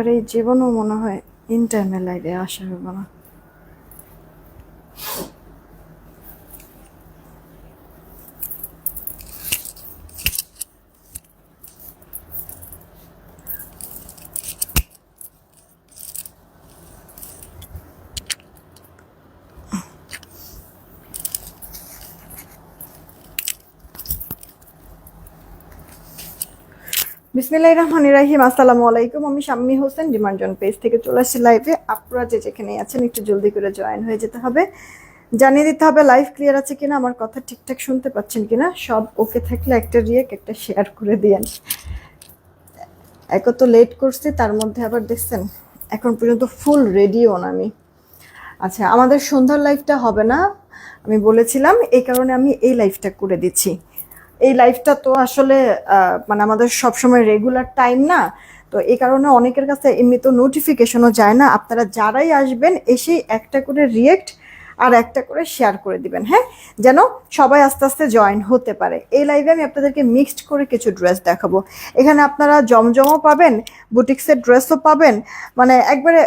আর এই জীবনও মনে হয় ইন টাইমে লাইভে আসা হবে না। বিসমিল্লাহির রহমানির রহিম। আসসালামু আলাইকুম। আমি শাম্মী হোসেন ডিমান্ড জন পেজ থেকে চলে আসছি লাইভে। আপনারা যে যেখানে আছেন একটু জলদি করে জয়েন হয়ে যেতে হবে, জানিয়ে দিতে হবে লাইভ ক্লিয়ার আছে কিনা, আমার কথা ঠিকঠাক শুনতে পাচ্ছেন কিনা। সব ওকে থাকলে একটা রিয়েক্ট একটা শেয়ার করে দিয়েন। এক তো লেট করছি, তার মধ্যে আবার দেখছেন এখন পর্যন্ত ফুল রেডিও না আমি। আচ্ছা, আমাদের সন্ধ্যার লাইভটা হবে না আমি বলেছিলাম, এই কারণে আমি এই লাইভটা করে দিচ্ছি। এই লাইভটা তো আসলে মানে আমাদের সবসময় রেগুলার টাইম না, তো এই কারণে অনেকের কাছে এমনি তো নোটিফিকেশনও যায় না। আপনারা যারাই আসবেন এসেই একটা করে রিয়েক্ট আর একটা করে শেয়ার করে দিবেন, হ্যাঁ, যেন সবাই আস্তে আস্তে জয়েন হতে পারে। এই লাইভে আমি আপনাদেরকে মিক্সড করে কিছু ড্রেস দেখাবো। এখানে আপনারা জমজমও পাবেন, বুটিক্সের ড্রেসও পাবেন, মানে একবারে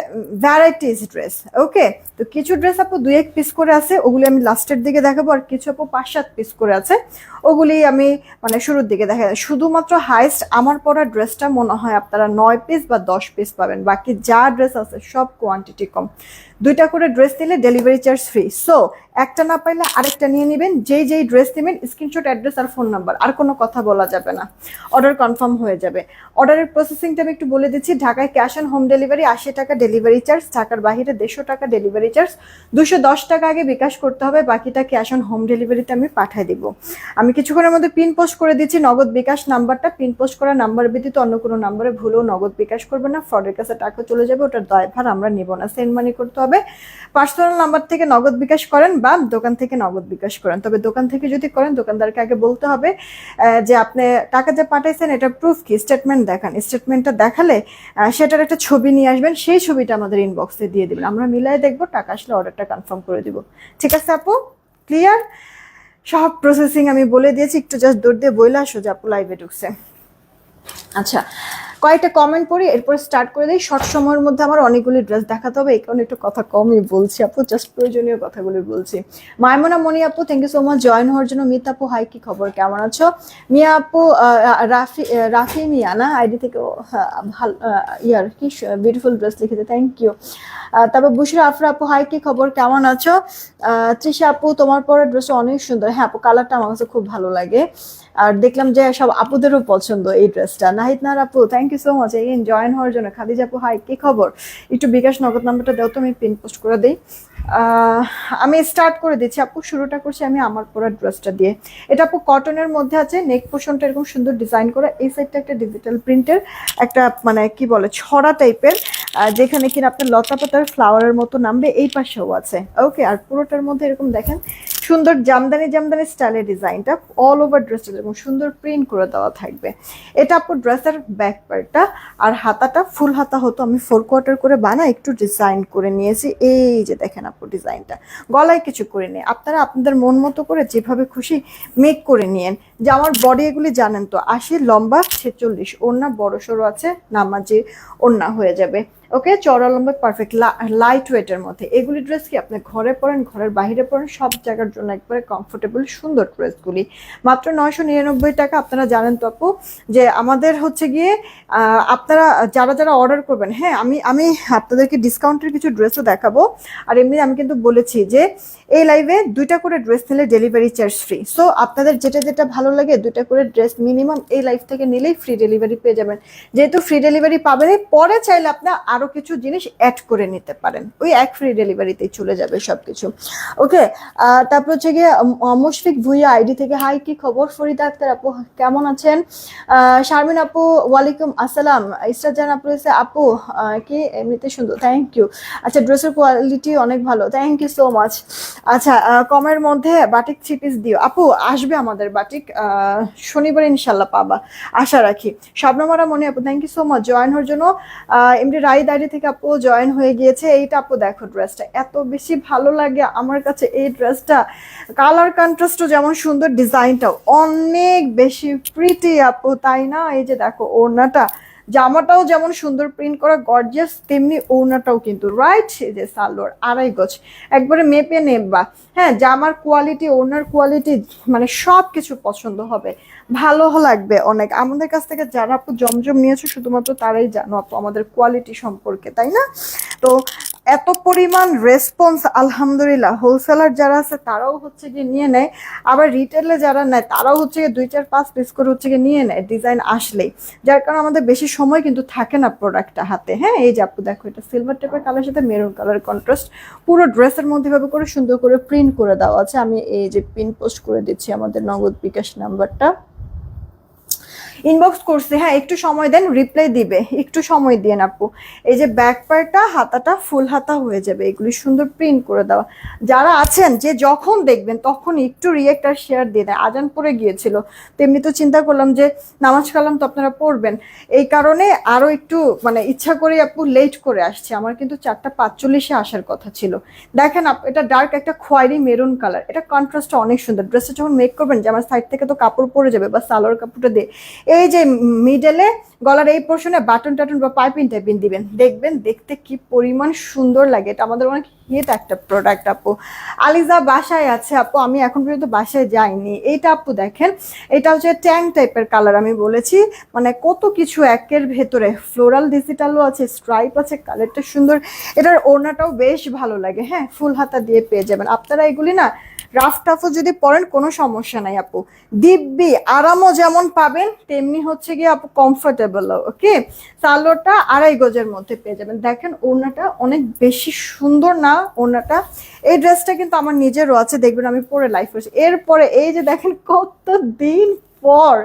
ভ্যারাইটিস ড্রেস। ওকে, তো কিছু ড্রেস আপু 2-1 পিস করে আছে, ওগুলি আমি লাস্টের দিকে দেখাবো। আর কিছু আপু 5-7 পিস করে আছে, ওগুলি আমি মানে শুরুর দিকে দেখা। শুধুমাত্র হাইস্ট আমার পরা ড্রেসটা মনে হয় আপনারা 9 পিস বা 10 পিস পাবেন, বাকি যা ড্রেস আছে সব কোয়ান্টিটি কম। 2টা করে ড্রেস নিলে ডেলিভারি চার্জ ফ্রি। সো একটা না পাইলে আরেকটা নিয়ে নেবেন। যেই ড্রেস নেবেন স্ক্রিনশট, অ্যাড্রেস আর ফোন নাম্বার, আর কোনো কথা বলা যাবে না, অর্ডার কনফার্ম হয়ে যাবে। অর্ডারের প্রসেসিংটা আমি একটু বলে দিচ্ছি। ঢাকায় ক্যাশ অন হোম ডেলিভারি 80 টাকা ডেলিভারি চার্জ, ঢাকার বাইরে 150 টাকা ডেলিভারি চার্জ। 210 টাকা আগে বিকাশ করতে হবে, বাকিটা ক্যাশ অন হোম ডেলিভারিতে আমি পাঠিয়ে দিব। আমি কিছুক্ষণের মধ্যে পিন পোস্ট করে দিচ্ছি নগদ বিকাশ নাম্বারটা। পিন পোস্ট করা নাম্বার ব্যতীত অন্য কোনো নাম্বারে ভুলেও নগদ বিকাশ করবে না, ফ্রডের কাছে টাকা চলে যাবে, ওটার দায়ভার আমরা নিব না। সেন্ড মানি করতে হবে। পার্সোনাল নাম্বার থেকে নগদ বিকাশ করেন বা দোকান থেকে নগদ বিকাশ করেন, তবে দোকান থেকে যদি করেন দোকানদারকে আগে বলতে হবে যে আপনি টাকা যে পাঠাইছেন এটা প্রুফ কি, স্টেটমেন্ট দেখান। স্টেটমেন্টটা দেখালে সেটার একটা ছবি নিয়ে আসবেন, সেই ছবিটা আমাদের ইনবক্সে দিয়ে দেবেন, আমরা মিলাই দেখবো, টাকা আসলে অর্ডারটা কনফার্ম করে দিব। ঠিক আছে আপু, ক্লিয়ার? সব প্রসেসিং আমি বলে দিয়েছি, একটু জাস্ট দৌড় দিয়ে বইলে আসো যে আপু লাইভে ঢুকছে। আচ্ছা, কয়েকটা কমেন্ট পড়ি, এরপর স্টার্ট করে দিই। শর্ট সময়ের মধ্যে আমার অনেকগুলি ড্রেস দেখাতে হবে, এই কারণে একটু কথা কমই বলছি আপু, জাস্ট প্রয়োজনীয় কথাগুলি বলছি। মাইমুনা মনি আপু, thank you so much join হওয়ার জন্য। মিতা আপু হাই, কি খবর, কেমন আছো? মিয়া আপু, রাফি মিয়া না আইডি থেকে, ভালো ইয়ার কি বিউটিফুল ড্রেস লিখেছে, থ্যাংক ইউ। তারপর বুশরা আফরা আপু হাই, কি খবর, কেমন আছো? তৃষা আপু, তোমার পরে ড্রেসটা অনেক সুন্দর। হ্যাঁ আপু, কালারটা আমার কাছে খুব ভালো লাগে, আর দেখলাম যে সব আপুদেরও পছন্দ এই ড্রেসটা। নাহিদ নার আপু, thank you so much again join হওয়ার জন্য। খাদিজা আপু হাই, কি খবর? একটু বিকাশ নগদ নাম্বারটা দাও তো, আমি পিন পোস্ট করে দিই। আমি স্টার্ট করে দিচ্ছি আপু, শুরুটা করছি আমি আমার পরা ড্রেসটা দিয়ে। এটা আপু কটনের মধ্যে আছে, নেক পোর্শনটা এরকম সুন্দর ডিজাইন করা, এই সাইডটা একটা ডিজিটাল প্রিন্টের একটা মানে কি বলে ছড়া টাইপের, যেখানে কিনা আপনার লতা পাতার ফ্লাওয়ারের মতো নামবে, এই পাশেও আছে। ওকে, আর পুরোটার মধ্যে এরকম দেখেন সুন্দর জামদানি জামদানি স্টাইলের ডিজাইনটা, অল ওভার ড্রেসটা এরকম সুন্দর প্রিন্ট করে দেওয়া থাকবে। এটা আপু ড্রেসের ব্যাক পার্টটা, আর হাতাটা ফুল হাতা হতো, আমি 4 কোয়ার্টার করে বানাই একটু ডিজাইন করে নিয়েছি। এই যে দেখেন আপু ডিজাইনটা, গলায় কিছু করে নিয়ে আপনারা আপনাদের মন মতো করে যেভাবে খুশি মেক করে নিয়েন। যে আমার বডি এগুলি জানেন তো, 80 লম্বা 46, ওড়না বড় সড়ো আছে, নামাজি ওড়না হয়ে যাবে। ওকে, চড়া লম্বা পারফেক্ট লাইট ওয়েটের মধ্যে এগুলি ড্রেস কি আপনি ঘরে পরেন, ঘরের বাইরে পরেন, সব জায়গার জন্য একবারে কমফোর্টেবল সুন্দর ড্রেসগুলি। মাত্র 999 টাকা। আপনারা জানেন তো আপু যে আমাদের হচ্ছে গিয়ে আপনারা যারা যারা অর্ডার করবেন, হ্যাঁ আমি আপনাদেরকে ডিসকাউন্টের কিছু ড্রেসও দেখাবো। আর এমনি আমি কিন্তু বলেছি যে এই লাইভে 2টা করে ড্রেস নিলে ডেলিভারি চার্জ ফ্রি। সো আপনাদের যেটা যেটা ভালো লাগে 2টা করে ড্রেস মিনিমাম এই লাইভ থেকে নিলেই ফ্রি ডেলিভারি পেয়ে যাবেন। যেহেতু ফ্রি ডেলিভারি পাবেন, পরে চাইলে আপনার আরও কিছু জিনিস অ্যাড করে নিতে পারেন, ওই এক ফ্রি ডেলিভারিতেই চলে যাবে সব কিছু। ওকে, তারপর হচ্ছে গিয়ে মুশফিক ভুইয়া আইডি থেকে হাই, কি খবর? ফরিদা আক্তার আপু কেমন আছেন? শারমিন আপু ওয়ালাইকুম আসসালাম। ইসরাজান আপু এসে আপু কি এমনিতে সুন্দর, থ্যাংক ইউ। আচ্ছা, ড্রেসের কোয়ালিটি অনেক ভালো, থ্যাংক ইউ সো মাচ। আচ্ছা, কমের মধ্যে বাটিক 3 পিস দিও আপু, আসবে আমাদের বাটিক শনিবার ইনশাল্লাহ পাবা, আশা রাখি। স্বপ্নমারা মনে আপু, thank you so much join হওয়ার জন্য। এমনি রাইড আইডি থেকে আপু জয়েন হয়ে গিয়েছে। এইটা আপু দেখো ড্রেসটা এত বেশি ভালো লাগে আমার কাছে, এই ড্রেসটা কালার কন্ট্রাস্টও যেমন সুন্দর, ডিজাইনটাও অনেক বেশি প্রিটি আপু, তাই না? এই যে দেখো ওড়নাটা জামাটাও যেমন সুন্দর প্রিন্ট করা গর্জিয়াস, তেমনি ওড়নাটাও কিন্তু রাইট। এই যে সালোয়ার 2.5 গজ, একবারে মেপে নেবা। হ্যাঁ, জামার কোয়ালিটি, ওড়নার কোয়ালিটি, মানে সব কিছু পছন্দ হবে, ভালো লাগবে অনেক। আমাদের কাছ থেকে যারা আপু জমজম নিয়েছো শুধুমাত্র তারাই জানো আপু আমাদের কোয়ালিটি সম্পর্কে, তাই না? তো এত পরিমাণ রেসপন্স আলহামদুলিল্লাহ, হোলসেলার যারা আছে তারাও হচ্ছে গিয়ে নিয়ে নেয়, আবার রিটেলে যারা নেয় তারাও হচ্ছে গিয়ে 2 4 5 পিস করে হচ্ছে গিয়ে নিয়ে নেয় ডিজাইন আসলেই, যার কারণে আমাদের বেশি সময় কিন্তু থাকে না প্রোডাক্টটা হাতে। হ্যাঁ, এই যে আপু দেখো, এটা সিলভার টাইপের কালার সাথে মেরুন কালার কন্ট্রাস্ট, পুরো ড্রেসের মধ্যে ভাবে করে সুন্দর করে প্রিন্ট করে দেওয়া আছে। আমি এই যে পিন পোস্ট করে দিচ্ছি আমাদের নগদ বিকাশ নাম্বারটা, ইনবক্স করছে। হ্যাঁ, একটু সময় দেন, রিপ্লাই দিবে, একটু সময় দিয়ে আপু। এই যে ব্যাক পার্টটা, হাতাটা ফুল হাতা হয়ে যাবে, এগুলি সুন্দর প্রিন্ট করে দেওয়া। যারা আছেন যে যখন দেখবেন তখন একটু রিয়েক্ট আর শেয়ার দিয়ে দেয়, আজান পড়ে গিয়েছিল, তেমনি তো চিন্তা করলাম যে নামাজ কালাম তো আপনারা পড়বেন, এই কারণে আরো একটু মানে ইচ্ছা করে আপু লেট করে আসছে। আমার কিন্তু 4:45-এ আসার কথা ছিল। দেখেন এটা ডার্ক একটা খয়েরি মেরুন কালার, এটা কন্ট্রাস্টটা অনেক সুন্দর। ড্রেসটা যখন মেক করবেন যে আমার সাইড থেকে তো কাপড় পরে যাবে, বা সালোয়ার কাপড়টা দিয়ে এই যে মিডলে গলার এই পোর্শনে বাটন টাটন বা পাইপিং টাইপিং দিবেন, দেখবেন দেখতে কি পরিমাণ সুন্দর লাগে। এটা আমাদের অনেক হিট একটা প্রোডাক্ট আপু। আলিজা বাসায় আছে আপু, আমি এখন পর্যন্ত বাসায় যাইনি। এইটা আপু দেখেন, এটা হচ্ছে ট্যাং টাইপের কালার, আমি বলেছি মানে কত কিছু একের ভেতরে, ফ্লোরাল ডিজিটালও আছে, স্ট্রাইপ আছে, কালারটা সুন্দর। এটার ওড়নাটাও বেশ ভালো লাগে। হ্যাঁ, ফুল হাতা দিয়ে পেয়ে যাবেন আপনারা এগুলি না। রাফ টাফও যদি পরেন কোনো সমস্যা নাই আপু, দিব্যি আরামও যেমন পাবেন তেমনি হচ্ছে গিয়ে আপু কমফোর্টেবল। ওকে, সালোয়ারটা 2.5 গজের মধ্যে পেয়ে যাবেন। দেখেন ওড়নাটা অনেক বেশি সুন্দর না ওড়নাটা? এই ড্রেসটা কিন্তু আমার নিজেরও আছে, দেখবেন আমি পরে লাইভ করছি। এরপরে এই যে দেখেন কত দিন পর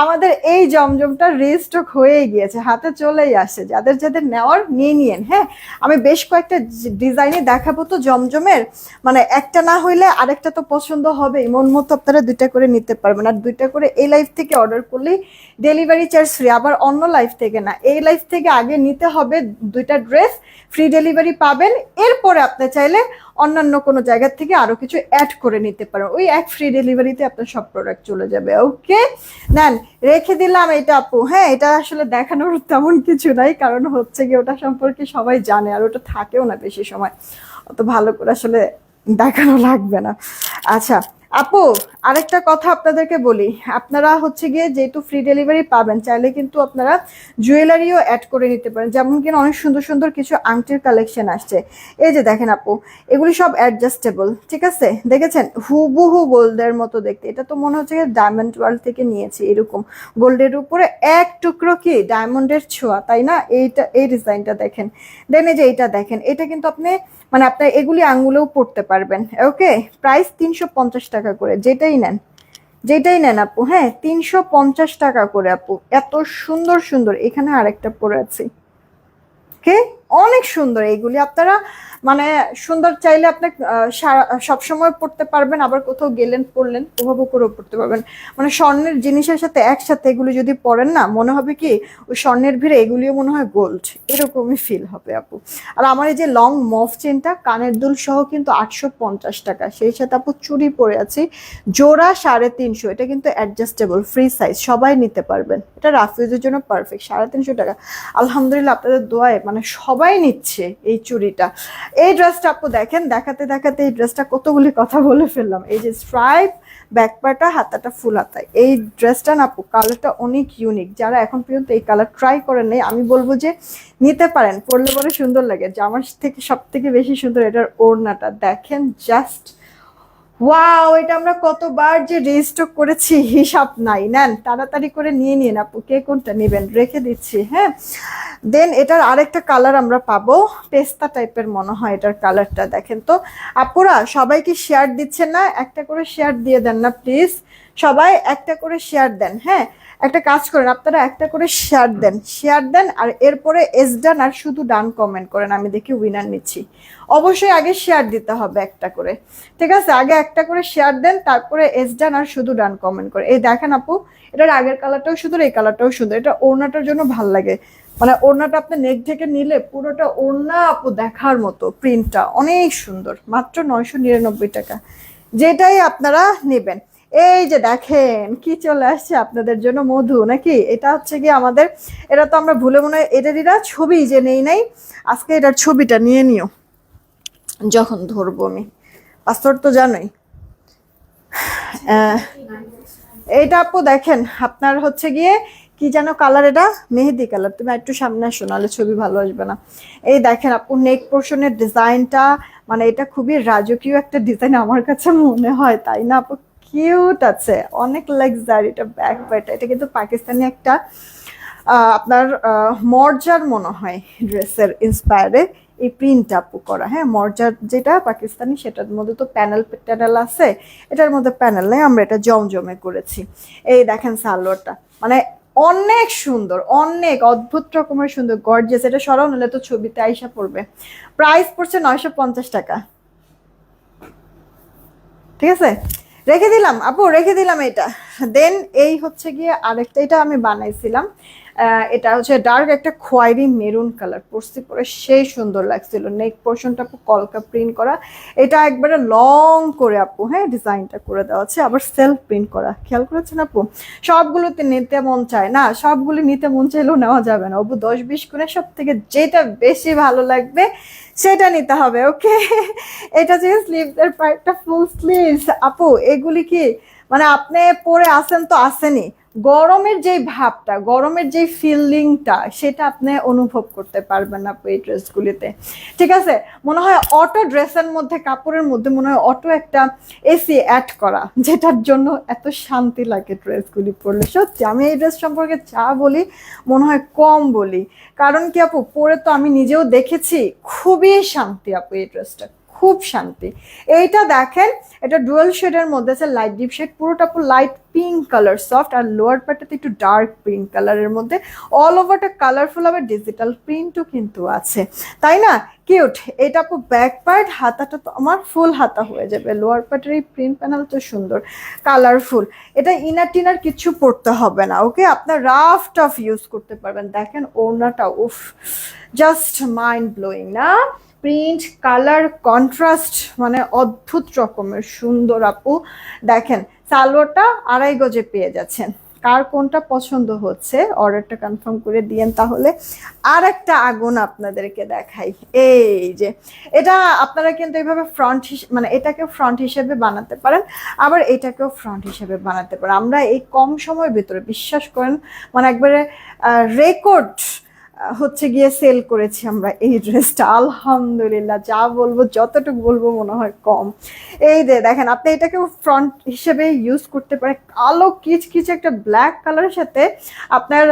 আমাদের এই জমজমটা রিস্টক হয়ে গিয়েছে, হাতে চলেই আসে। যাদের যাদের নেওয়ার নিয়ে নিয়েন। হ্যাঁ, আমি বেশ কয়েকটা ডিজাইনে দেখাবো তো জমজমের, মানে একটা না হইলে আরেকটা তো পছন্দ হবেই, মন মতো আপনারা 2টা করে নিতে পারবেন। আর 2টা করে এই লাইভ থেকে অর্ডার করলেই ডেলিভারি চার্জ ফ্রি। আবার অন্য লাইভ থেকে না, এই লাইভ থেকে আগে নিতে হবে 2টা ড্রেস, ফ্রি ডেলিভারি পাবেন। এরপরে আপনি চাইলে অন্যান্য কোনো জায়গা থেকে আরো কিছু অ্যাড করে নিতে পারেন, ওই এক ফ্রি ডেলিভারিতে আপনার সব প্রোডাক্ট চলে যাবে। ওকে, নেন, রেখে দিলাম এটা আপু। হ্যাঁ, এটা আসলে দেখানোর তেমন কিছু নাই, কারণ হচ্ছে কি ওটা সম্পর্কে সবাই জানে, আর ওটা থাকেও না বেশি সময়, অত ভালো করে আসলে দেখানো লাগবে না। আচ্ছা আপু, আরেকটা কথা আপনাদেরকে বলি, আপনারা হচ্ছে গিয়ে যেহেতু ফ্রি ডেলিভারি পাবেন, চাইলে কিন্তু আপনারা জুয়েলারিও অ্যাড করে নিতে পারেন। যেমন কিনা অনেক সুন্দর সুন্দর কিছু আংটির কালেকশন আসছে। এই যে দেখেন আপু, এগুলি সব অ্যাডজাস্টেবল, ঠিক আছে? দেখেছেন হুবহু গোল্ডের মতো দেখতে। এটা তো মনে হচ্ছে ডায়মন্ড ওয়ার্ল্ড থেকে নিয়েছি, এরকম গোল্ডের উপরে এক টুকরো কি ডায়মন্ডের ছোঁয়া, তাই না? এইটা, এই ডিজাইনটা দেখেন, দেন এই যে এইটা দেখেন, এটা কিন্তু আপনি মানে আপনার এগুলি আঙ্গুলেও পড়তে পারবেন। ওকে, প্রাইস 350 টাকা করে, যেটাই নেন, যেটাই নেন আপু। হ্যাঁ, 350 টাকা করে আপু, এত সুন্দর সুন্দর। এখানে আরেকটা পরে আছে, ওকে, অনেক সুন্দর এইগুলি। আপনারা মানে সুন্দর চাইলে আপনি সবসময় পড়তে পারবেন, আবার কোথাও গেলেন পড়লেন ওভাবে করেও পড়তে পারবেন। মানে স্বর্ণের জিনিসের সাথে একসাথে এগুলি যদি পড়েন না, মনে হবে কি ওই স্বর্ণের ভিড়ে এগুলিও মনে হয় গোল্ড, এরকমই ফিল হবে আপু। আর আমার এই যে লং মফ চেনটা কানের দুল সহ কিন্তু 850 টাকা, সেই সাথে আপু চুড়ি পরে আছি জোড়া 350। এটা কিন্তু অ্যাডজাস্টেবল, ফ্রি সাইজ, সবাই নিতে পারবেন। এটা রাফিউজের জন্য পারফেক্ট, 350 টাকা। আলহামদুলিল্লাহ আপনাদের দোয়ায় মানে সবাই নিচ্ছে এই চুড়িটা। এই ড্রেসটা আপু দেখেন, দেখাতে দেখাতে এই ড্রেসটা কতগুলি কথা বলে ফেললাম। এই যে স্ট্রাইপ, ব্যাকপাটা, হাতাটা ফুল হাতায়, এই ড্রেসটা না আপু কালারটা অনেক ইউনিক। যারা এখন পর্যন্ত এই কালার ট্রাই করেন নাই, আমি বলবো যে নিতে পারেন, পরলে পরে সুন্দর লাগে। জামার থেকে সব থেকে বেশি সুন্দর এটার ওড়নাটা দেখেন, জাস্ট ওয়াও। এটা আমরা কতবার যে রিস্টক করেছি হিসাব নাই। নেন, তাড়াতাড়ি করে নিয়ে নিন আপু, কে কোনটা নেবেন রেখে দিচ্ছি। হ্যাঁ, দেন এটার আরেকটা কালার আমরা পাবো, পেস্তা টাইপের মনে হয় এটার কালারটা। দেখেন তো আপুরা, সবাই কি শেয়ার দিচ্ছেন না? একটা করে শেয়ার দিয়ে দেন না প্লিজ, সবাই একটা করে শেয়ার দেন। হ্যাঁ, একটা কাজ করেন আপনারা, একটা করে শেয়ার দেন, শেয়ার দেন, আর এরপরে এস ডান আর শুধু ডান কমেন্ট করেন, আমি দেখি উইনার নিচ্ছি। অবশ্যই আগে শেয়ার দিতে হবে একটা করে, ঠিক আছে? আগে একটা করে শেয়ার দেন, তারপরে এস ডান আর শুধু ডান কমেন্ট করে। এই দেখেন আপু, এটার আগের কালারটাও সুন্দর, এই কালারটাও সুন্দর। এটা ওড়নাটার জন্য ভাল লাগে, মানে ওড়নাটা আপনি নেক ঢেকে নিলে পুরোটা ওড়না আপু দেখার মতো, প্রিন্টটা অনেক সুন্দর। মাত্র 999 টাকা, যেটাই আপনারা নেবেন। এই যে দেখেন কি চলে আসছে আপনাদের জন্য, মধু নাকি? এটা হচ্ছে কি আমাদের, এটা তো আমরা ভুলে মনে হয় এটারই ছবি যে নেই নাই, আজকে এটার ছবিটা নিয়ে নিও যখন ধরবো আমি। পাসওয়ার্ড তো জানোই। এইটা আপু দেখেন আপনার হচ্ছে গিয়ে কি যেন কালার, এটা মেহেদি কালার। তুমি একটু সামনে আসো, নাহলে ছবি ভালো আসবে না। এই দেখেন আপু নেক পোর্শনের ডিজাইনটা, মানে এটা খুবই রাজকীয় একটা ডিজাইন আমার কাছে মনে হয়, তাই না আপু? কিউট আছে, অনেক লাক্সারি। এটা ব্যাক পার্ট, এটা কিন্তু পাকিস্তানি একটা আপনার মর্জার মনে হয় ড্রেসের ইন্সপায়ারে এই প্রিন্ট আপু করা। হ্যাঁ, মর্জার যেটা পাকিস্তানি সেটার মধ্যে তো প্যানেল ট্যানেল আছে, এটার মধ্যে প্যানেল নেই, আমরা এটা জমজমে করেছি। এই দেখেন সালোয়ারটা, মানে অনেক সুন্দর, অনেক অদ্ভুত রকমের সুন্দর, গর্জিয়াস। এটা সরাও, নিলে তো ছবিতে আইসা পড়বে। প্রাইস পড়ছে 950 টাকা। ঠিক আছে, রেখে দিলাম আপু, রেখে দিলাম এটা। দেন এই হচ্ছে গিয়ে আরেকটা, এটা আমি বানাইছিলাম। এটা হচ্ছে ডার্ক একটা খয়েরি মেরুন কালার, পরছি পরে সেই সুন্দর লাগছিল। নেক পোর্শনটা আপু কলকা প্রিন্ট করা, এটা একবারে লং করে আপু, হ্যাঁ ডিজাইনটা করে দেওয়া আছে, আবার সেলফ প্রিন্ট করা। খেয়াল করেছেন আপু? সবগুলোতে নিতে মন চায় না, সবগুলো নিতে মন চাইলেও নেওয়া যাবে না আপু। 10-20 করে সব থেকে যেটা বেশি ভালো লাগবে সেটা নিতে হবে, ওকে? এটা যে স্লিভসের পার্টটা ফুল স্লিভস আপু, এগুলি কি মানে আপনি পরে আসেন তো আসেনি, গরমের যেই ভাবটা, গরমের যেই ফিলিংটা, সেটা আপনি অনুভব করতে পারবেন না আপু এই ড্রেসগুলিতে। ঠিক আছে, মনে হয় অটো ড্রেসের মধ্যে, কাপড়ের মধ্যে মনে হয় অটো একটা এসি অ্যাড করা, যেটার জন্য এত শান্তি লাগে ড্রেসগুলি পরলে। সত্যি আমি এই ড্রেস সম্পর্কে যা বলি মনে হয় কম বলি, কারণ কি আপু পরে তো আমি নিজেও দেখেছি, খুবই শান্তি আপু এই ড্রেসটা, খুব শান্তি। এইটা দেখেন, এটা ডুয়াল শেডের মধ্যে আছে, লাইট ডিপ শেড, পুরোটা পুরো লাইট পিঙ্ক কালার সফট, আর লোয়ার পার্টটাতে একটু ডার্ক পিঙ্ক কালারের মধ্যে, অল ওভারটা কালারফুল হবে, ডিজিটাল প্রিন্টও কিন্তু আছে, তাই না? কিউট। এটা আপু ব্যাক পার্ট, হাতাটা তো আমার ফুল হাতা হয়ে যাবে, লোয়ার পার্টের এই প্রিন্ট প্যানেল তো সুন্দর কালারফুল। এটা ইনার টিনার কিছু পড়তে হবে না, ওকে? আপনার রাফ টাফ ইউজ করতে পারবেন। দেখেন ওড়নাটা, উফ, জাস্ট মাইন্ড ব্লোয়িং না? প্রিন্ট, কালার, কন্ট্রাস্ট, মানে অদ্ভুত রকমের সুন্দর আপু। দেখেন সালোয়ারটা 2.5 গজে পেয়ে যাচ্ছেন। কার কোনটা পছন্দ হচ্ছে অর্ডারটা কনফার্ম করে দিয়েন তাহলে। আর একটা আগুন আপনাদেরকে দেখাই, এই যে এটা আপনারা কিন্তু এইভাবে ফ্রন্ট, মানে এটাকে ফ্রন্ট হিসেবে বানাতে পারেন, আবার এটাকেও ফ্রন্ট হিসেবে বানাতে পারেন। আমরা এই কম সময়ের ভিতরে, বিশ্বাস করেন, মানে একবারে রেকর্ড হচ্ছে গিয়ে সেল করেছি আমরা এই ড্রেসটা, আলহামদুলিল্লাহ। যা বলবো, যতটুকু বলবো মনে হয় কম। এই যে দেখেন, আপনি এটাকে ফ্রন্ট হিসেবে ইউজ করতে পারেন। কালো কিচকিচ একটা ব্ল্যাক কালারের সাথে আপনার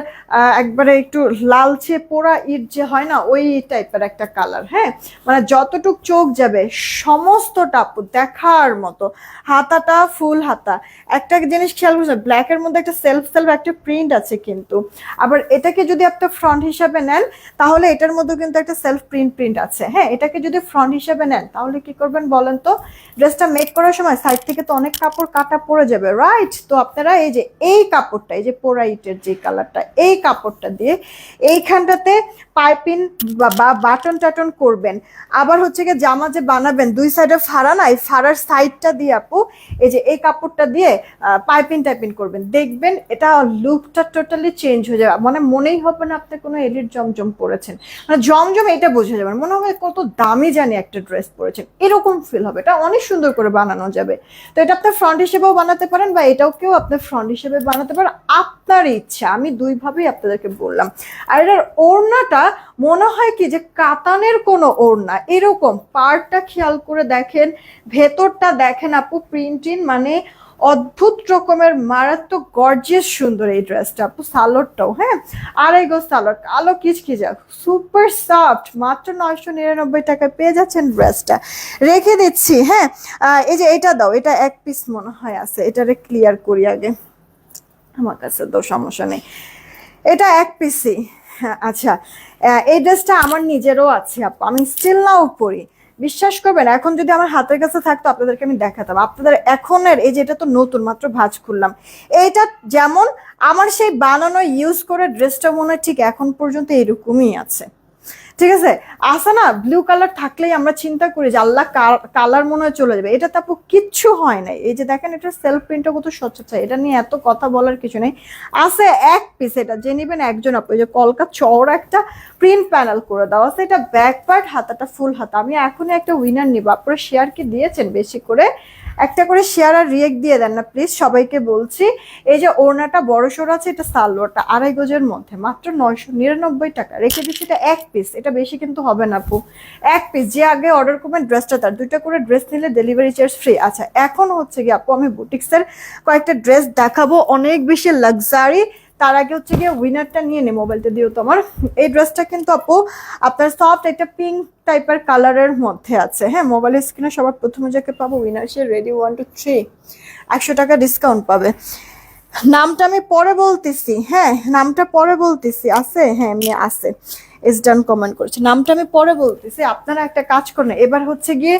একবারে একটু লালচে পোড়া ইট যে হয় না, ওই টাইপের একটা কালার। হ্যাঁ, মানে যতটুক চোখ যাবে সমস্তটা আপু দেখার মতো। হাতাটা ফুল হাতা। একটা জিনিস খেয়াল করছে, ব্ল্যাকের মধ্যে একটা সেলফ একটা প্রিন্ট আছে, কিন্তু আবার এটাকে যদি আপনি ফ্রন্ট হিসাবে নেন তাহলে এটার মধ্যে কিন্তু একটা সেলফ প্রিন্ট আছে। হ্যাঁ, এটাকে যদি ফ্রন্ট হিসাবে নেন তাহলে কি করবেন বলেন তো? ড্রেসটা মেক করার সময় সাইড থেকে তো অনেক কাপড় কাটা পড়ে যাবে, রাইট? তো আপনারা এই যে এই কাপড়টা, এই যে পোড়া ইটের যে কালারটা, এই কাপড়টা দিয়ে এইখানটাতে পাইপিং বা বাটন টাটন করবেন। আবার হচ্ছে গিয়ে জামা যে বানাবেন, দুই সাইডে ফাড়া নাই, ফাড়ার সাইডটা দিয়ে আপু এই যে এই কাপড়টা দিয়ে পাইপিং করবেন, দেখবেন এটা লুকটা টোটালি চেঞ্জ হয়ে যাবে। মানে মনেই হবে না আপনি কোনো এলিট জমজম পরেছেন, মানে জমজম এটা বোঝা যাবে, মনে হবে কত দামি জানি একটা ড্রেস পরেছেন, এরকম ফিল হবে। এটা অনেক সুন্দর করে বানানো যাবে। তো এটা আপনার ফ্রন্ট হিসেবেও বানাতে পারেন, বা এটাও কেউ আপনার ফ্রন্ট হিসেবে বানাতে পারেন, আপনার ইচ্ছা। আমি দুইভাবেই আপনাদেরকে বললাম। আর এটার ওড়নাটা মনে হয় কি যে কাতানের কোনো ওড়না, এরকম পার্টটা খেয়াল করে দেখেন, ভেতরটা দেখেন আপু, প্রিন্টিং মানে অদ্ভুত রকমের মারাত্মক গর্জিয়াস সুন্দর এই ড্রেসটা আপু। সালোয়ারটাও, হ্যাঁ 2.5 গজ সালোয়ার, কালো কিচকিচা, সুপার সফট, মাত্র 999 টাকায় পেয়ে যাচ্ছেন ড্রেসটা। রেখে দিচ্ছি, হ্যাঁ। এই যে এটা দাও, এটা এক পিস মনে হয় আছে, এটারে ক্লিয়ার করি আগে, আমার কাছে তো সমস্যা নেই, এটা এক পিসই। হ্যাঁ আচ্ছা, এই ড্রেসটা আমার নিজেরও আছে আপু, আমি স্টিল নাও পরি। বিশ্বাস করবেন, এখন যদি আমার হাতের কাছে থাকতো আপনাদেরকে আমি দেখাতাম। আপনাদের এখনের এই যেটা তো নতুন মাত্র ভাঁজ খুললাম, এইটা যেমন আমার সেই বানানো ইউজ করে ড্রেসটা মনে হয় ঠিক এখন পর্যন্ত এরকমই আছে। ঠিক আছে, আসে না ব্লু কালার থাকলেই আমরা চিন্তা করি যে আল্লাহ কালার মনে হয় চলে যাবে, এটা তো আপু কিচ্ছু হয় নাই। এই যে দেখেন এটা সেলফ প্রিন্টটা কত স্বচ্ছ, এটা নিয়ে এত কথা বলার কিছু নেই। আছে এক পিস, এটা যে নিবেন একজন আপু, যে কলকা চওড়া একটা প্রিন্ট প্যানেল করে দেওয়া আছে, এটা ব্যাক পার্ট, হাতাটা ফুল হাতা। আমি এখনই একটা উইনার নিব, আপনারা শেয়ার কি দিয়েছেন বেশি করে, একটা করে শেয়ার আর রিয়েক্ট দিয়ে দেন না প্লিজ, সবাইকে বলছি। এই যে ওড়নাটা বড় সড়ো আছে, এটা সালোয়ারটা 2.5 গজের মধ্যে মাত্র 999 টাকা রেখে দিচ্ছি। এটা এক পিস, এটা বেশি কিন্তু হবে না আপু, এক পিস। যে আগে অর্ডার করবেন ড্রেসটা তার 2টা করে ড্রেস নিলে ডেলিভারি চার্জ ফ্রি। আচ্ছা এখন হচ্ছে কি আপু আমি বুটিক্সের কয়েকটা ড্রেস দেখাবো, অনেক বেশি লাক্সারি। তার আগে হচ্ছে গিয়ে উইনারটা নিয়ে নে, মোবাইলটা দিও তোমার। এই ড্রেসটা কিন্তু আপু আপনার সফট একটা পিঙ্ক টাইপের কালারের মধ্যে আছে। হ্যাঁ, মোবাইলের স্ক্রিনে সবার প্রথমে যাকে পাবো উইনার, সে রেডি 1 2 3 100 টাকা ডিসকাউন্ট পাবে। নামটা আমি পরে বলতেছি, হ্যাঁ নামটা পরে বলতেছি। আছে, হ্যাঁ এমনি আছে, ইজ ডান কমেন্ট করছে, নামটা আমি পরে বলতেছি। আপনারা একটা কাজ করেন, এবার হচ্ছে গিয়ে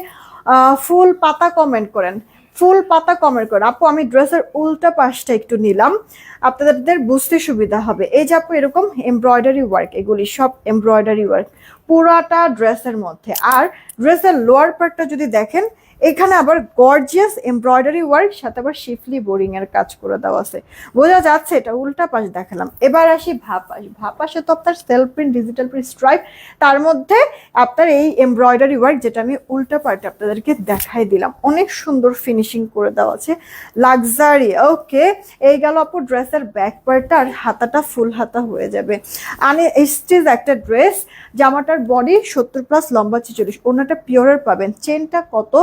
ফুল পাতা কমেন্ট করেন, ফুল পাতা কমেন্ট করেন। আপু আমি ড্রেসের উল্টা পাশটা একটু নিলাম, আপনাদের বুঝতে সুবিধা হবে। এই যে আপু এরকম এমব্রয়ডারি ওয়ার্ক, এগুলি সব এমব্রয়ডারি ওয়ার্ক পুরাটা ড্রেসের মধ্যে। আর ড্রেসের লোয়ার পার্টটা যদি দেখেন, এখানে আবার গর্জিয়াস এমব্রয়ডারি ওয়ার্ক, সাথে আবার শিফলি বোরিং এর কাজ করে দেওয়া আছে, বোঝা যাচ্ছে। এটা উল্টা পাশ দেখালাম। এবার আসি ভাপাস। ভাপাসে তো আপনার self print, digital print, stripe, তার মধ্যে আপনার এই এমব্রয়ডারি ওয়ার্ক, যেটা আমি উল্টা পার্টে আপনাদেরকে দেখাই দিলাম, অনেক সুন্দর ফিনিশিং করে দেওয়া আছে, লাক্সারি। ওকে, এই গেল আপু ড্রেসের ব্যাক পার্টটা, আর হাতাটা ফুল হাতা হয়ে যাবে। আনে স্টিচ একটা ড্রেস, জামাটার বডি 70+, লম্বা 46, ওনাটা পিওরের পাবেন। চেনটা কত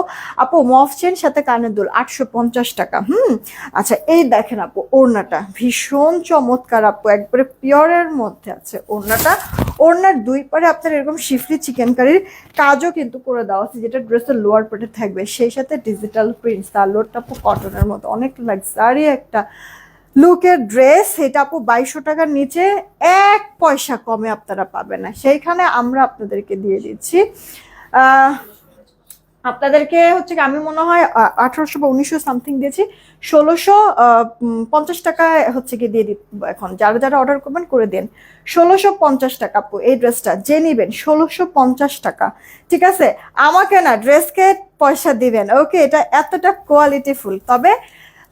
আপু? মফ চেন সাথে কানের দুল, 850 টাকা। আচ্ছা এই দেখেন আপু ওড়নাটা ভীষণ চমৎকার আপু, একবারে পিওরের মধ্যে আছে ওড়নাটা। ওড়নার দুই পারে আপনার এরকম শিফলি চিকেন কারির কাজও কিন্তু করে দেওয়া আছে, যেটা ড্রেসের লোয়ার পার্টে থাকবে, সেই সাথে ডিজিটাল প্রিন্ট। সালোয়ারটা আপু কটনের মতো, অনেক লাক্সারি একটা লুকের ড্রেস। এটা আপু 2200 টাকার নিচে 1 পয়সা কমে আপনারা পাবেন না, সেইখানে আমরা আপনাদেরকে দিয়ে দিচ্ছি। আপনাদেরকে হচ্ছে কি আমি মনে হয় 1800 বা 1900 সামথিং দিয়েছি, 1650 টাকায় হচ্ছে কি দিয়ে দিব এখন। যারা যারা অর্ডার করবেন করে দেন, 1650 টাকা আপু এই ড্রেসটা যে নিবেন, 1650 টাকা। ঠিক আছে, আমাকে না ড্রেসকে পয়সা দিবেন। ওকে, এটা এতটা কোয়ালিটিফুল, তবে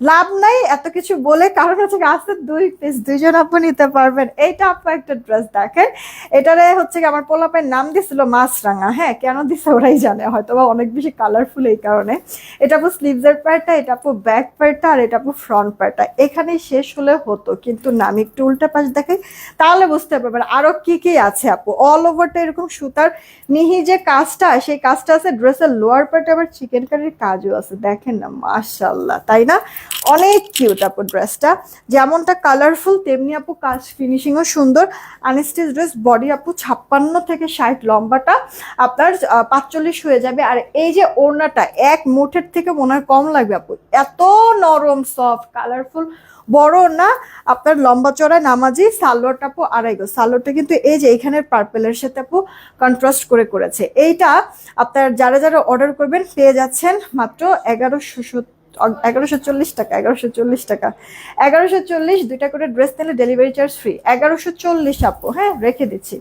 লাভ নাই এত কিছু বলে, কারণ হচ্ছে আসতে 2 পিস, 2জন আপু নিতে পারবেন। এইটা আপু একটা ড্রেস দেখেন, এটারে হচ্ছে কি আমার পোলাপের নাম দিছিল মাছরাঙা। হ্যাঁ, কেন দিছে ওরাই জানে, হয়তো বা অনেক বেশি কালারফুল এই কারণে। এটা আপু স্লিভসের পার্টটা, এটা আপু ব্যাক পার্টটা, আর এটা আপু ফ্রন্ট পার্টটা। এখানেই শেষ হলে হতো, কিন্তু না, আমি একটু উল্টা পাশ দেখাই তাহলে বুঝতে পারবেন আরো কি কি আছে আপু। অল ওভারটা এরকম সুতার নিহি যে কাজটা, সেই কাজটা আছে। ড্রেসের লোয়ার পার্টে আবার চিকেন কারির কাজও আছে, দেখেন না মাশাআল্লাহ, তাই না? অনেক কিউট আপু ড্রেসটা, যেমনটা কালারফুল তেমনি আপু কাজ ফিনিশিংও সুন্দর। আনস্টিচ ড্রেস, বডি আপু 56 থেকে 60, লম্বাটা আপনার 45 হয়ে যাবে। আর এই যে ওড়নাটা এক মুঠের থেকে মনে হয় কম লাগবে আপু, এত নরম সফট কালারফুল বড় না আপনার, লম্বা চড়ায় নামাজি। সালোয়ারটা আপু 2.5 গজ, সালোয়ারটা কিন্তু এই যে এখানের পার্পেলের সাথে আপু কন্ট্রাস্ট করে করেছে। এইটা আপনার যারা যারা অর্ডার করবেন পেয়ে যাচ্ছেন মাত্র 1140 টাকা, 1140 টাকা, 1140। 2টা করে ড্রেস নিলে ডেলিভারি চার্জ ফ্রি, 1140 আপু। হ্যাঁ রেখে দিচ্ছি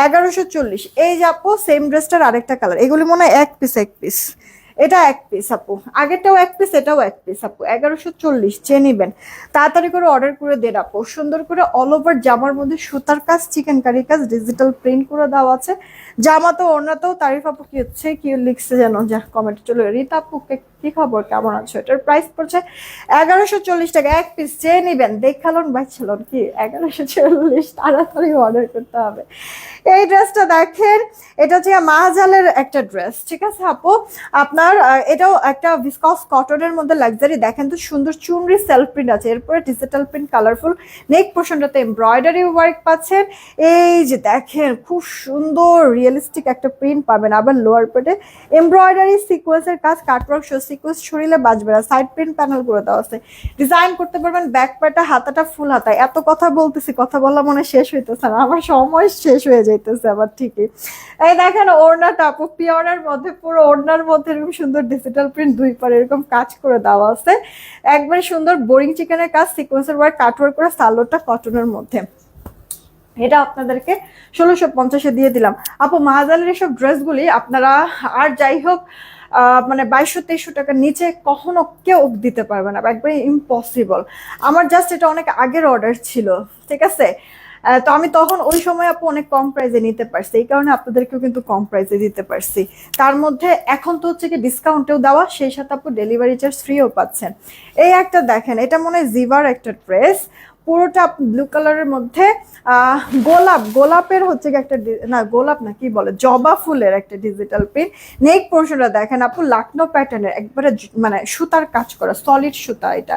1140। এই যে আপু সেম ড্রেসটার আরেকটা কালার, এগুলি মনে হয় এক পিস এক পিস, এটা এক পিস আপু, আগেরটাও এক পিস, এটাও এক পিস আপু, 1140 চেয়ে নিবেন। তাড়াতাড়ি করে অর্ডার করে দেন আপু। সুন্দর করে অল ওভার জামার মধ্যে সুতার কাজ, চিকেন কারি কাজ, ডিজিটাল প্রিন্ট করে দেওয়া আছে। জামা তো ওড়নাতেও তারিফ আপু কি হচ্ছে, কি লিখছে যেন, যা কমেন্ট চলে। রীতা আপু কি খবর, কেমন আছো? এটার প্রাইস পড়ছে 1140 টাকা, এক পিস চেয়ে নিবেন। দেখালন বাইছিলন কি 1140, তাড়াতাড়ি অর্ডার করতে হবে। এই ড্রেসটা দেখেন, এটা হচ্ছে মাহাজালের একটা ড্রেস। ঠিক আছে আপু, আপনার এটাও একটা ভিসকস কটনের মধ্যে লাক্সারি। দেখেন তো সুন্দর চুনরি সেলফ প্রিন্ট আছে, এরপরে ডিজিটাল প্রিন্ট কালারফুল। নেক পোর্শনটাতে এমব্রয়ডারি ওয়ার্ক পাচ্ছেন। এই যে দেখেন খুব সুন্দর রিয়েলিস্টিক একটা প্রিন্ট পাবেন। আবার লোয়ার পেটে এমব্রয়ডারি সিকোয়েন্সের কাজ, কাটওয়ার্ক শো, সিকোয়েন্স ছড়িলে বাজবে না, সাইড প্রিন্ট প্যানেল করে দেওয়া আছে। ডিজাইন করতে পারবেন ব্যাক পার্টটা, হাতাটা ফুল হাতা। এত কথা বলতেছি, কথা বলা মনে শেষ হইতেছে না, আমার সময় শেষ হয়ে যাইতেছে আবার। ঠিকই, এই দেখেন ওড়নাটা আপু পিওরের মধ্যে, পুরো ওড়নার মধ্যে এরকম সুন্দর ডিজিটাল প্রিন্ট, দুই পারে এরকম কাজ করে দেওয়া আছে। একবারে সুন্দর বোরিং চিকেনের কাজ, সিকোয়েন্সের ওয়ার্ক, কাটওয়ার্ক করে, সালোয়ারটা কটনের মধ্যে। এটা আপনাদেরকে 1650-এ দিয়ে দিলাম। আপু মাহাজালের এসব ড্রেসগুলি আপনারা আর যাই হোক মানে 2200-2300 টাকার নিচে কখনো কেউ দিতে পারবে না, একবারে ইম্পসিবল। আমার জাস্ট এটা অনেক আগের অর্ডার ছিল, ঠিক আছে? তো আমি তখন ওই সময় আপু অনেক কম প্রাইসে নিতে পারছি, এই কারণে আপনাদেরকেও কিন্তু কম প্রাইসে দিতে পারছি। তার মধ্যে এখন তো হচ্ছে কি ডিসকাউন্টেও দেওয়া, সেই সাথে আপু ডেলিভারি চার্জ ফ্রিও পাচ্ছেন। এই একটা দেখেন, এটা মনে হয় জিভার একটা ড্রেস, পুরোটা ব্লু কালারের মধ্যে গোলাপের হচ্ছে একটা না গোলাপ না কি বলে জবা ফুলের একটা ডিজিটাল প্রিন্ট। নেক পোর্শনটা দেখেন আপু লাকনো প্যাটার্নের, একবারে মানে সুতার কাজ করা সলিড সুতা। এটা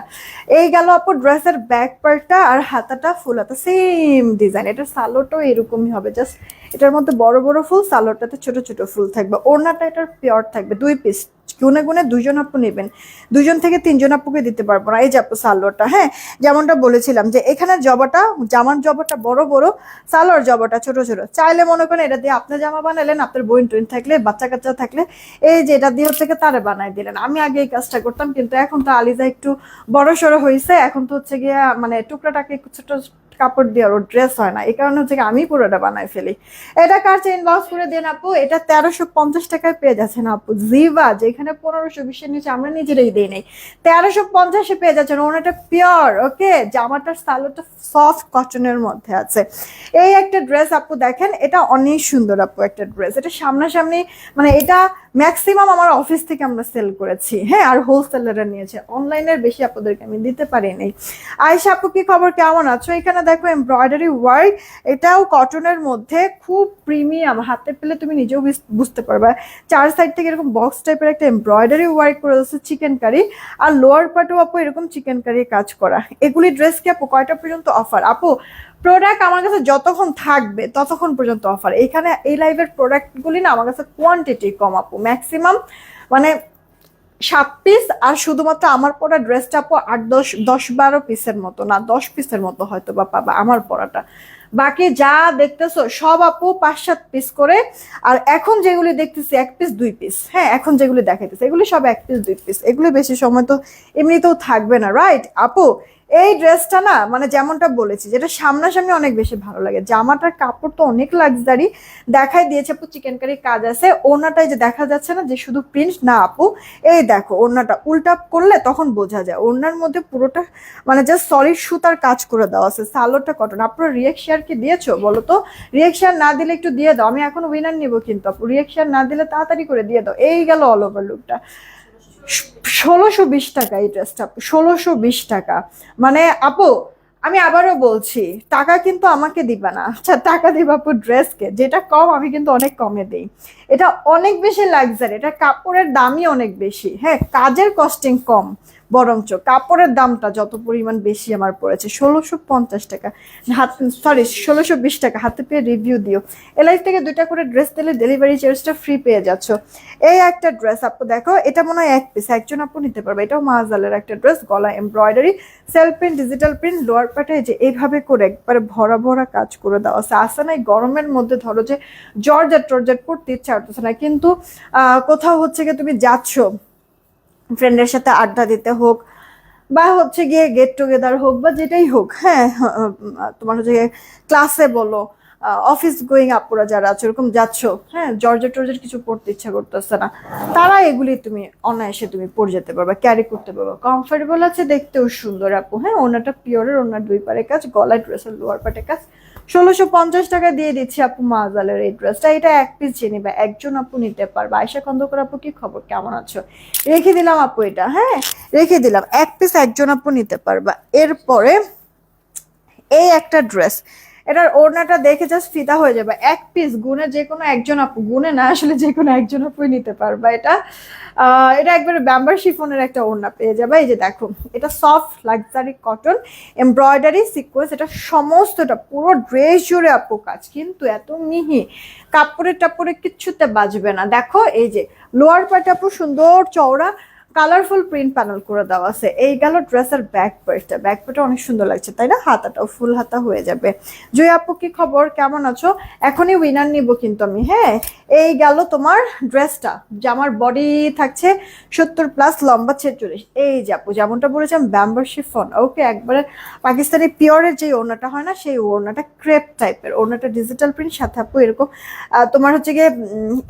এই গেল আপু ড্রেসের ব্যাক পার্টটা, আর হাতাটা ফুল হাতা সেম ডিজাইন। এটার সালোয়ারটাও এরকমই হবে, জাস্ট এটার মধ্যে বড় বড় ফুল, সালোয়ারটাতে ছোট ছোট ফুল থাকবে। ওড়নাটা এটার পিওর থাকবে, 2 পিস, গুনে গুনে 2জন আপু নেবেন, 2জন থেকে 3জন আপুকে দিতে পারবো না। এই যে আপু সালোয়ারটা, হ্যাঁ যেমনটা বলেছিলাম যে এখানে জবাটা, জামার জবাটা বড় বড়, সালোয়ার জবাটা ছোট ছোট। চাইলে মনে করেন এটা দিয়ে আপনার জামা বানালেন, আপনার বোন টোন থাকলে, বাচ্চা কাচ্চা থাকলে এই যে এটা দিয়ে হচ্ছে তারে বানাই দিলেন। আমি আগে এই কাজটা করতাম, কিন্তু এখন তো আলিজা একটু বড় সড়ো হয়েছে, এখন তো হচ্ছে গিয়া মানে টুকরাটাকে ছোট কাপড় দিয়ে ওর ড্রেস হয় না, এই কারণে হচ্ছে আমি পুরোটা বানাই ফেলি। এটা কার চেইন লস করে দেন আপু, এটা 1350 টাকায় পেয়ে যাচ্ছেন আপু। জিভা যেখানে 1520-এর নিচে আমরা নিজেরাই দিই নেই, 1350-এ পেয়ে যাচ্ছেন। ওনাটা পিওর, ওকে, জামাটার সালোয়ারটা সফট কটনের মধ্যে আছে। এই একটা ড্রেস আপু দেখেন, এটা অনেক সুন্দর আপু একটা ড্রেস। এটা সামনাসামনি মানে এটা ম্যাক্সিমাম আমার অফিস থেকে আমরা সেল করেছি, হ্যাঁ, আর হোলসেলাররা নিয়েছে, অনলাইনের বেশি আপুদেরকে আমি দিতে পারিনি। আয়েশা আপু কি খবর, কেমন আছো? এখানে দেখো এমব্রয়ডারি ওয়ার্ক, এটাও কটনের মধ্যে, খুব প্রিমিয়াম, হাতে পেলে তুমি নিজেও বুঝতে পারবে। 4 সাইড থেকে এরকম বক্স টাইপের একটা এমব্রয়ডারি ওয়ার্ক করে দিচ্ছে চিকেন কারি, আর লোয়ার পার্টও আপু এরকম চিকেন কারি কাজ করা। এগুলি ড্রেস কি আপু কয়টা পর্যন্ত অফার? আপু প্রোডাক্ট আমার কাছে যতক্ষণ থাকবে ততক্ষণ পর্যন্ত অফার। এখানে এই লাইভের প্রোডাক্টগুলি না আমার কাছে কোয়ান্টিটি কম আপু, ম্যাক্সিমাম মানে 7 পিস, আর শুধুমাত্র আমার পরা ড্রেসটা আপু 8-10-12 পিসের মতো, না 10 পিসের মতো হয়তো বা পাবা আমার পরাটা। বাকি যা দেখতেছো সব আপু 5-7 পিস করে। আর এখন যেগুলি দেখতেছি 1 পিস 2 পিস, হ্যাঁ এখন যেগুলি দেখাইতেছে এগুলি সব 1 পিস 2 পিস, এগুলি বেশি সময় তো এমনিতেও থাকবে না, রাইট আপু? এই ড্রেসটা না মানে যেমনটা বলেছি, যেটা সামনাসামনি অনেক বেশি ভালো লাগে, জামাটার কাপড় তো অনেক লাক্সারি, দেখাই দিয়েছে আপু চিকেন কারি কাজ আছে। ওড়নাটাই যে দেখা যাচ্ছে না যে শুধু প্রিন্ট না আপু, এই দেখো ওড়নাটা উল্টা করলে তখন বোঝা যায়, ওড়নার মধ্যে পুরোটা মানে জাস্ট সলিড সুতার কাজ করে দেওয়া আছে, সালোয়ারটা কটন। আপনার রিয়েক্ট শেয়ার কি দিয়েছো বলো তো? রিয়েক্ট শেয়ার না দিলে একটু দিয়ে দাও, আমি এখন উইনার নিব কিন্তু আপু, রিয়েক্ট শেয়ার না দিলে তাড়াতাড়ি করে দিয়ে দাও। এই গেল অল ওভার লুকটা, 1620 টাকা এই ড্রেসটা, 1620 টাকা। মানে আপু আমি আবারও বলছি, টাকা কিন্তু আমাকে দিবা না, আচ্ছা টাকা দিবা আপু ড্রেসকে, যেটা কম আমি কিন্তু অনেক কমে দিই। এটা অনেক বেশি লাক্সারি, এটা কাপড়ের দামই অনেক বেশি, হ্যাঁ কাজের কস্টিং কম, বরঞ্চ কাপড়ের দামটা যত পরিমাণ বেশি আমার পড়েছে। 1650 টাকা, হাত সরি 1620 টাকা, হাতে পেয়ে রিভিউ দিও। এলাইফ থেকে 2টা করে ড্রেস দিলে ডেলিভারি চার্জটা ফ্রি পেয়ে যাচ্ছ। এই একটা ড্রেস আপু দেখো, এটা মনে হয় 1 পিস, একজন আপু নিতে পারবে। এটাও মাজালের একটা ড্রেস, গলা embroidery, self print, digital print, lower পার্টে যে এইভাবে করে একবারে ভরা ভরা কাজ করে দেওয়া আছে। আসে না গরমের মধ্যে ধরো যে জর্জেট টর্জেট পড়তে ইচ্ছা করতেছে না, কিন্তু কোথাও হচ্ছে গিয়ে তুমি যাচ্ছ ফ্রেন্ডের সাথে আড্ডা দিতে হোক, বা হচ্ছে গিয়ে গেট টুগেদার হোক, বা যেটাই হোক, হ্যাঁ তোমার হচ্ছে ক্লাসে বলো, অফিস গোয়িং আপুরা যারা আছে ওরকম যাচ্ছ, হ্যাঁ জর্জেট টর্জেট কিছু পড়তে ইচ্ছা করতেছে না, তারা এগুলি তুমি অনায়াসে তুমি পরে যেতে পারবে, ক্যারি করতে পারবে, কমফোর্টেবল আছে, দেখতেও সুন্দর আপু। হ্যাঁ ওনাটা পিওরের, ওনার 2 পারে কাজ, গলায় ড্রেসের লোয়ার পাটে কাজ। 1650 টাকা দিয়ে দিচ্ছি আপু মাজালের এই ড্রেসটা। এটা 1 পিস যে নিবে একজন আপু নিতে পারবে। আয়শা খন্দকার আপু কি খবর, কেমন আছো? রেখে দিলাম আপু এটা, হ্যাঁ রেখে দিলাম, 1 পিস একজন আপু নিতে পারবা। এরপরে এই একটা ড্রেস, এটার ওড়নাটা দেখে জাস্ট ফিদা হয়ে যাবে। 1 পিস গুনে যে কোনো একজন আপু, গুনে না আসলে যে কোনো একজন আপুই নিতে পারবা এটা। এটা একবারে ব্যাম্বার শিফনের একটা ওড়না পেয়ে যাবে। এই যে দেখো, এটা soft luxury cotton embroidery sequence, এটা সমস্তটা পুরো ড্রেস জুড়ে আপু কাজ, কিন্তু এত মিহি, কাপড়ে টাপড়ে কিচ্ছুতে বাজবে না। দেখো এই যে লোয়ার পার্ট আপু সুন্দর চওড়া, কালারফুল প্রিন্ট প্যানেল করে দেওয়া আছে। এই গেল ড্রেসের ব্যাক পার্টটা অনেক সুন্দর লাগছে তাই না, হাতাটাও ফুল হাতা হয়ে যাবে। জয় আপু কি খবর, কেমন আছো? এখনই উইনার নিব কিন্তু আমি, হ্যাঁ। এই গেল তোমার ড্রেসটা, জামার বডি থাকছে 70+, লম্বা 46। এই যে আপু যেমনটা বলেছিলাম ব্যাম্বার শিফন, ওকে, একবারে পাকিস্তানি পিওরের যে ওড়নাটা হয় না সেই ওড়নাটা, ক্রেপ টাইপের ওড়নাটা, ডিজিটাল প্রিন্ট, সাথে আপু এরকম তোমার হচ্ছে গিয়ে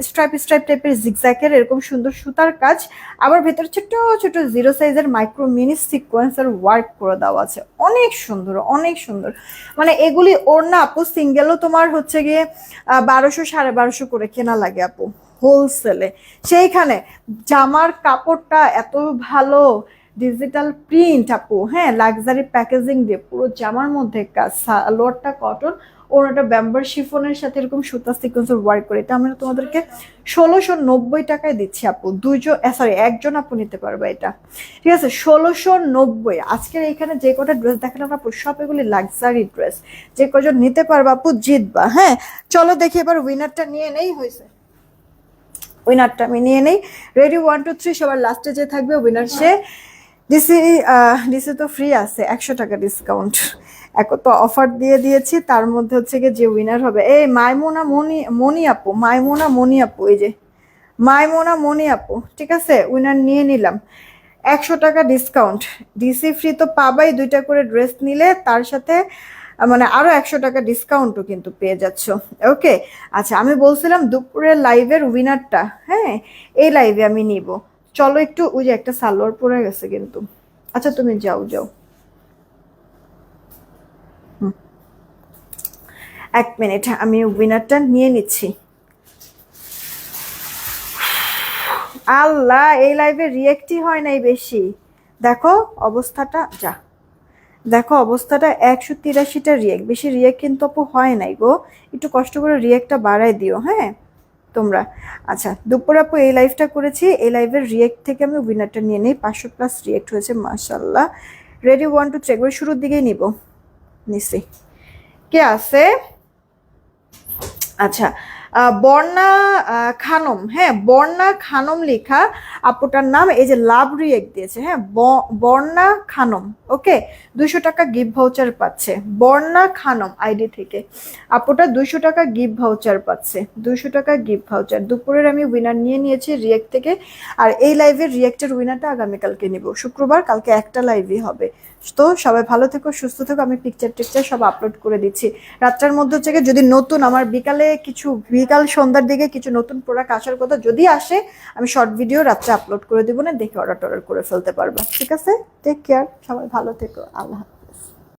স্ট্রাইপ টাইপের জিগজ্যাগের এরকম সুন্দর সুতার কাজ, আবার ভেতরে ছোট ছোট 0 সাইজের মাইক্রো মিনি সিকোয়েন্সের ওয়ার্ক করে দেওয়া আছে, অনেক সুন্দর অনেক সুন্দর। মানে এগুলি ওড়না আপু সিঙ্গেলও তোমার হচ্ছে গিয়ে 1200 1250 করে কেনা লাগে আপু হোলসেলে, সেইখানে জামার কাপড়টা এত ভালো, ডিজিটাল প্রিন্ট আপু, হ্যাঁ, লাক্সারি প্যাকেজিং দিয়ে পুরো জামার মধ্যে কাজ, সালোয়ারটা কটন, ওনাটা ব্যাম্বার শিফনের সাথে এরকম সুতা সিকোয়েন্সের ওয়ার্ক করে, এটা আমরা তোমাদেরকে 1690 টাকায় দিচ্ছি আপু। একজন আপু নিতে পারবে এটা, ঠিক আছে, 1690। আজকের এখানে যে কটা ড্রেস দেখালাম আপু সব এগুলি লাক্সারি ড্রেস, যে কজন নিতে পারবে আপু জিতবা, হ্যাঁ। চলো দেখি এবার উইনারটা নিয়ে নেই, হয়েছে উইনারটা আমি নিয়ে নেই। রেডি, 1 2 3, সবার লাস্টে যে থাকবে উইনার সে। ডিসি তো ফ্রি আছে, 100 টাকা ডিসকাউন্ট, এখন তো অফার দিয়ে দিয়েছি, তার মধ্যে হচ্ছে গিয়ে যে উইনার হবে এই মনি আপু, মনি আপু, এই যে মনি আপু, ঠিক আছে, উইনার নিয়ে নিলাম। 100 টাকা ডিসকাউন্ট, ডিসি ফ্রি তো পাবাই, 2টা করে ড্রেস নিলে তার সাথে মানে আরো 100 টাকা ডিসকাউন্টও কিন্তু পেয়ে যাচ্ছ, ওকে। আচ্ছা, আমি বলছিলাম দুপুরের লাইভের উইনারটা, হ্যাঁ, এই লাইভে আমি নিব। চলো একটু, ওই যে একটা সালোয়ার পরে গেছে কিন্তু, আচ্ছা তুমি যাও যাও, 1 মিনিট আমি উইনারটা নিয়ে নিচ্ছি। আল্লাহ, এই লাইভে রিয়েক্টই হয় নাই বেশি, দেখো অবস্থাটা, যা দেখো অবস্থাটা, 183টা রিয়েক্ট, বেশি রিয়েক্ট কিন্তু আপু হয় নাই গো, একটু কষ্ট করে রিয়েক্টটা বাড়ায় দিও, হ্যাঁ তোমরা। আচ্ছা, দুপুরে আপু এই লাইভটা করেছি, এই লাইভের রিয়েক্ট থেকে আমি উইনারটা নিয়ে নিই, 500+ রিয়েক্ট হয়েছে মাশাল্লাহ। রেডি, 1 2 3, একবার শুরুর দিকেই নিব, নিছি। কে আছে? আচ্ছা, বর্ণা খানম, হ্যাঁ, বর্ণা খানম লেখা আপুটার নাম, এই যে লাভ রিয়েক্ট দিয়েছে, হ্যাঁ, বর্ণা খানম, ওকে, 200 টাকা গিফট ভাউচার পাচ্ছে বর্ণা খানম আইডি থেকে, আপুটা 200 টাকা গিফট ভাউচার পাচ্ছে, 200 টাকা গিফট ভাউচার। দুপুরের আমি উইনার নিয়ে নিয়েছি রিয়েক্ট থেকে, আর এই লাইভের রিয়েক্টের উইনারটা আগামীকালকে নিব, শুক্রবার, কালকে একটা লাইভই হবে। তো সবাই ভালো থেকো, সুস্থ থেকো, আমি পিকচার সব আপলোড করে দিচ্ছি রাতটার মধ্যে হচ্ছে যদি নতুন আমার বিকাল সন্ধ্যার দিকে কিছু নতুন প্রোডাক্ট আসার কথা যদি আসে, আমি শর্ট ভিডিও রাত্রে আপলোড করে দিব, না দেখে অর্ডার করে ফেলতে পারবা, ঠিক আছে। টেক কেয়ার, সবাই ভালো থেকো, আল্লাহ।